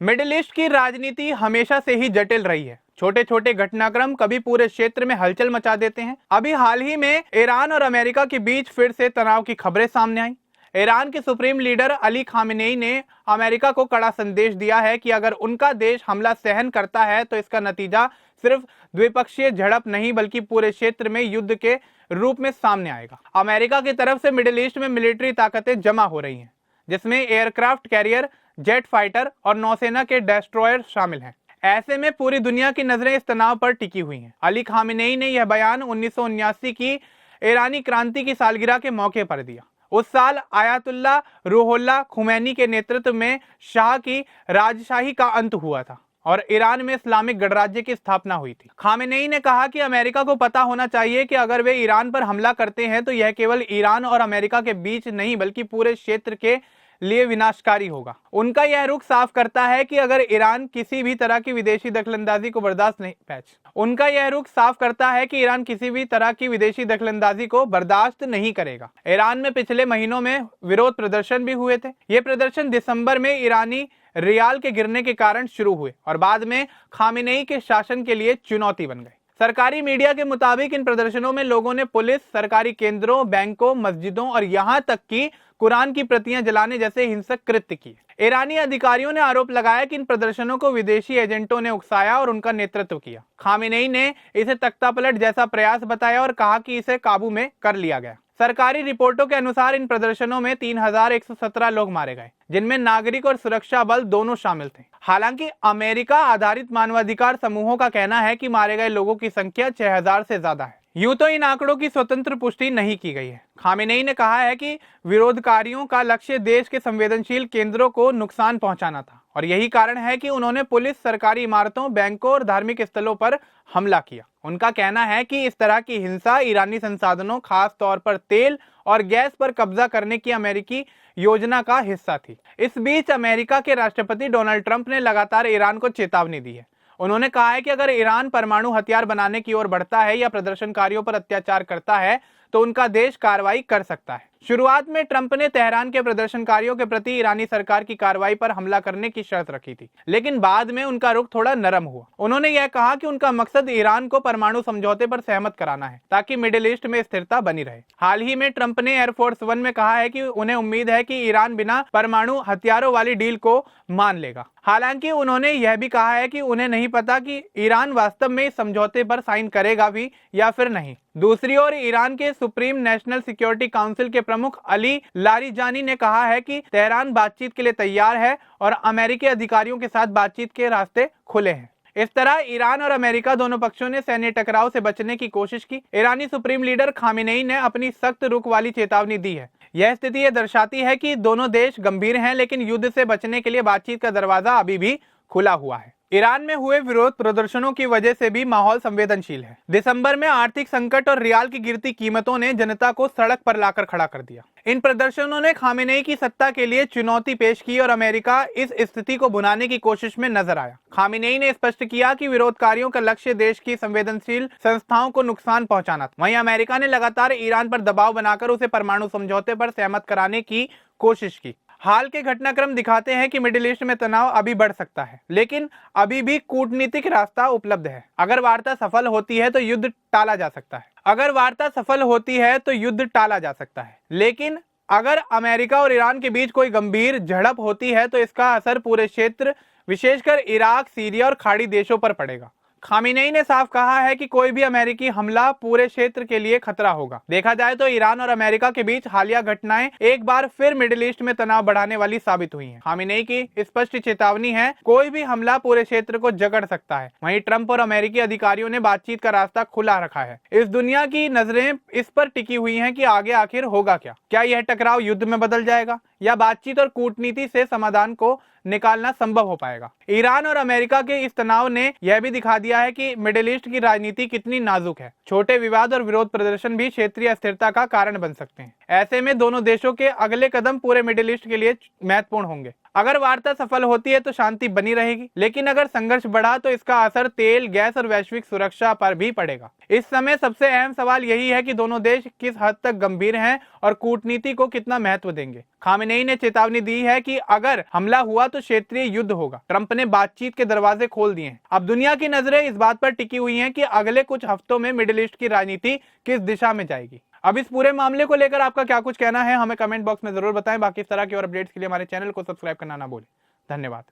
Middle east की राजनीति हमेशा से ही जटिल रही है। छोटे छोटे घटनाक्रम कभी पूरे क्षेत्र में हलचल मचा देते हैं। अभी हाल ही में ईरान और अमेरिका के बीच फिर से तनाव की खबरें सामने आई। ईरान के सुप्रीम लीडर अली खामेनेई ने अमेरिका को कड़ा संदेश दिया है कि अगर उनका देश हमला सहन करता है तो इसका नतीजा सिर्फ द्विपक्षीय झड़प नहीं बल्कि पूरे क्षेत्र में युद्ध के रूप में सामने आएगा। अमेरिका की तरफ से मिडिल ईस्ट में मिलिट्री ताकतें जमा हो रही हैं, जिसमें एयरक्राफ्ट कैरियर, जेट फाइटर और नौसेना के डेस्ट्रॉयर शामिल हैं। ऐसे में पूरी दुनिया की नजरें इस तनाव पर टिकी हुई हैं। अली खामेनेई ने यह बयान 1979 की ईरानी क्रांति की सालगिरह के मौके पर दिया। उस साल आयतुल्ला रूहुल्लाह खुमैनी के नेतृत्व में शाह की राजशाही का अंत हुआ था और ईरान में इस्लामिक गणराज्य की स्थापना हुई थी। खामेनेई ने कहा कि अमेरिका को पता होना चाहिए कि अगर वे ईरान पर हमला करते हैं तो यह केवल ईरान और अमेरिका के बीच नहीं बल्कि पूरे क्षेत्र के लिए विनाशकारी होगा। उनका यह रुख साफ करता है कि अगर ईरान किसी भी तरह की विदेशी दखलंदाजी को बर्दाश्त नहीं करेगा। ईरान में पिछले महीनों में विरोध प्रदर्शन भी हुए थे। ये प्रदर्शन दिसंबर में ईरानी रियाल के गिरने के कारण शुरू हुए और बाद में खामेनेई के शासन के लिए चुनौती बन गए। सरकारी मीडिया के मुताबिक इन प्रदर्शनों में लोगों ने पुलिस, सरकारी केंद्रों, बैंकों, मस्जिदों और यहां तक कि कुरान की प्रतियां जलाने जैसे हिंसक कृत्य किए। ईरानी अधिकारियों ने आरोप लगाया कि इन प्रदर्शनों को विदेशी एजेंटों ने उकसाया और उनका नेतृत्व किया। खामेनेई ने इसे तख्तापलट जैसा प्रयास बताया और कहा कि इसे काबू में कर लिया गया। सरकारी रिपोर्टों के अनुसार इन प्रदर्शनों में 3117 लोग मारे गए, जिनमें नागरिक और सुरक्षा बल दोनों शामिल थे। हालांकि अमेरिका आधारित मानवाधिकार समूहों का कहना है कि मारे गए लोगों की संख्या 6000 से ज्यादा है। यूं तो इन आंकड़ों की स्वतंत्र पुष्टि नहीं की गई है। खामेनेई ने कहा है कि विरोधकारियों का लक्ष्य देश के संवेदनशील केंद्रों को नुकसान पहुंचाना था और यही कारण है कि उन्होंने पुलिस, सरकारी इमारतों, बैंकों और धार्मिक स्थलों पर हमला किया। उनका कहना है कि इस तरह की हिंसा ईरानी संसाधनों, खास तौर पर तेल और गैस पर कब्जा करने की अमेरिकी योजना का हिस्सा थी। इस बीच अमेरिका के राष्ट्रपति डोनाल्ड ट्रंप ने लगातार ईरान को चेतावनी दी है। उन्होंने कहा है कि अगर ईरान परमाणु हथियार बनाने की ओर बढ़ता है या प्रदर्शनकारियों पर अत्याचार करता है तो उनका देश कार्रवाई कर सकता है। शुरुआत में ट्रंप ने तेहरान के प्रदर्शनकारियों के प्रति ईरानी सरकार की कार्रवाई पर हमला करने की शर्त रखी थी, लेकिन बाद में उनका रुख थोड़ा नरम हुआ। उन्होंने यह कहा कि उनका मकसद ईरान को परमाणु समझौते पर सहमत कराना है ताकि मिडिल ईस्ट में स्थिरता बनी रहे। हाल ही में ट्रंप ने एयरफोर्स वन में कहा है कि उन्हें उम्मीद है कि ईरान बिना परमाणु हथियारों वाली डील को मान लेगा। हालांकि उन्होंने यह भी कहा है कि उन्हें नहीं पता कि ईरान वास्तव में इस समझौते पर साइन करेगा भी या फिर नहीं। दूसरी ओर ईरान के सुप्रीम नेशनल सिक्योरिटी काउंसिल के प्रमुख अली लारिजानी ने कहा है कि तेहरान बातचीत के लिए तैयार है और अमेरिकी अधिकारियों के साथ बातचीत के रास्ते खुले हैं। इस तरह ईरान और अमेरिका दोनों पक्षों ने सैन्य टकराव से बचने की कोशिश की। ईरानी सुप्रीम लीडर खामेनेई ने अपनी सख्त रुख वाली चेतावनी दी है। यह स्थिति यह दर्शाती है कि दोनों देश गंभीर हैं, लेकिन युद्ध से बचने के लिए बातचीत का दरवाजा अभी भी खुला हुआ है। ईरान में हुए विरोध प्रदर्शनों की वजह से भी माहौल संवेदनशील है। दिसंबर में आर्थिक संकट और रियाल की गिरती कीमतों ने जनता को सड़क पर लाकर खड़ा कर दिया। इन प्रदर्शनों ने खामेनेई की सत्ता के लिए चुनौती पेश की और अमेरिका इस स्थिति को भुनाने की कोशिश में नजर आया। खामेनेई ने स्पष्ट किया कि विरोधकारियों का लक्ष्य देश की संवेदनशील संस्थाओं को नुकसान पहुंचाना था। वहीं अमेरिका ने लगातार ईरान पर दबाव बनाकर उसे परमाणु समझौते पर सहमत कराने की कोशिश की। हाल के घटनाक्रम दिखाते हैं कि मिडिल ईस्ट में तनाव अभी बढ़ सकता है, लेकिन अभी भी कूटनीतिक रास्ता उपलब्ध है। अगर वार्ता सफल होती है तो युद्ध टाला जा सकता है, लेकिन अगर अमेरिका और ईरान के बीच कोई गंभीर झड़प होती है तो इसका असर पूरे क्षेत्र, विशेषकर इराक, सीरिया और खाड़ी देशों पर पड़ेगा। खामेनेई ने साफ कहा है कि कोई भी अमेरिकी हमला पूरे क्षेत्र के लिए खतरा होगा। देखा जाए तो ईरान और अमेरिका के बीच हालिया घटनाएं एक बार फिर मिडिल ईस्ट में तनाव बढ़ाने वाली साबित हुई हैं। खामेनेई की स्पष्ट चेतावनी है, कोई भी हमला पूरे क्षेत्र को जकड़ सकता है। वहीं ट्रंप और अमेरिकी अधिकारियों ने बातचीत का रास्ता खुला रखा है। इस दुनिया की नजरें इस पर टिकी हुई हैं कि आगे आखिर होगा क्या यह टकराव युद्ध में बदल जाएगा या बातचीत और कूटनीति से समाधान को निकालना संभव हो पाएगा। ईरान और अमेरिका के इस तनाव ने यह भी दिखा दिया है कि मिडिल ईस्ट की राजनीति कितनी नाजुक है। छोटे विवाद और विरोध प्रदर्शन भी क्षेत्रीय अस्थिरता का कारण बन सकते हैं। ऐसे में दोनों देशों के अगले कदम पूरे मिडिल ईस्ट के लिए महत्वपूर्ण होंगे। अगर वार्ता सफल होती है तो शांति बनी रहेगी, लेकिन अगर संघर्ष बढ़ा तो इसका असर तेल, गैस और वैश्विक सुरक्षा पर भी पड़ेगा। इस समय सबसे अहम सवाल यही है कि दोनों देश किस हद तक गंभीर हैं और कूटनीति को कितना महत्व देंगे। खामेनेई ने चेतावनी दी है कि अगर हमला हुआ तो क्षेत्रीय युद्ध होगा। ट्रंप ने बातचीत के दरवाजे खोल दिए हैं। अब दुनिया की नजरें इस बात पर टिकी हुई हैं कि अगले कुछ हफ्तों में मिडिल ईस्ट की राजनीति किस दिशा में जाएगी। अब इस पूरे मामले को लेकर आपका क्या कुछ कहना है, हमें कमेंट बॉक्स में जरूर बताएं। बाकी इस तरह की और अपडेट्स के लिए हमारे चैनल को सब्सक्राइब करना ना भूलें। धन्यवाद।